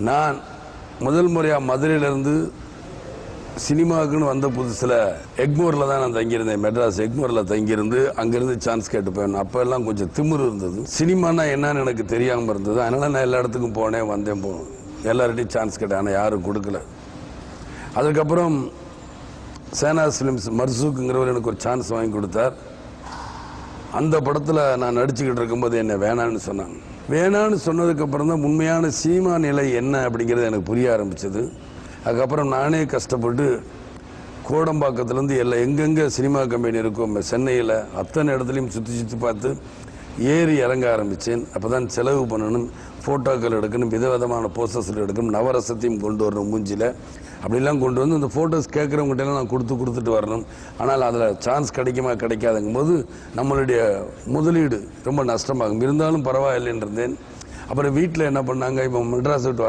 நான் முதல் முறையாக மதுரையிலேருந்து சினிமாவுக்குன்னு வந்த புதுசில் எக்மோரில் தான் நான் தங்கியிருந்தேன். மெட்ராஸ் எக்மோரில் தங்கியிருந்து அங்கேருந்து சான்ஸ் கேட்டு போயிருந்தேன். அப்போ எல்லாம் கொஞ்சம் திமிரு இருந்தது. சினிமானா என்னன்னு எனக்கு தெரியாமல் இருந்தது. அதனால் நான் எல்லா இடத்துக்கும் போனேன், வந்தேன், போனேன். எல்லார்கிட்டையும் சான்ஸ் கேட்டேன், ஆனால் யாரும் கொடுக்கல. அதுக்கப்புறம் சேனாஸ் ஃபிலிம்ஸ் மர்சூக்குங்கிறவர் எனக்கு ஒரு சான்ஸ் வாங்கி கொடுத்தார். அந்த படத்தில் நான் நடிச்சுக்கிட்டு இருக்கும்போது என்னை வேணான்னு சொன்னாங்க. வேணான்னு சொன்னதுக்கப்புறம் தான் உண்மையான சினிமா நிலை என்ன அப்படிங்கிறது எனக்கு புரிய ஆரம்பிச்சது. அதுக்கப்புறம் நானே கஷ்டப்பட்டு கோடம்பாக்கத்துலேருந்து எங்கெங்கே சினிமா கம்பெனி இருக்கும் சென்னையில் அத்தனை இடத்துலையும் சுற்றி பார்த்து ஏறி இறங்க ஆரம்பித்தேன். அப்போ தான் செலவு பண்ணணும், ஃபோட்டோக்கள் எடுக்கணும், விதவிதமான போஸ்டர்ஸில் எடுக்கணும், நவரசத்தையும் கொண்டு வரணும் மூஞ்சியில். அப்படிலாம் கொண்டு வந்து இந்த ஃபோட்டோஸ் கேட்குறவங்ககிட்டலாம் நான் கொடுத்துட்டு வரணும். ஆனால் அதில் சான்ஸ் கிடைக்குமா கிடைக்காதுங்கும் போது நம்மளுடைய முதலீடு ரொம்ப நஷ்டமாகும். இருந்தாலும் பரவாயில்லைன்னு இருந்தேன். அப்புறம் வீட்டில் என்ன பண்ணாங்க, இப்போ மெட்ராஸ் விட்டு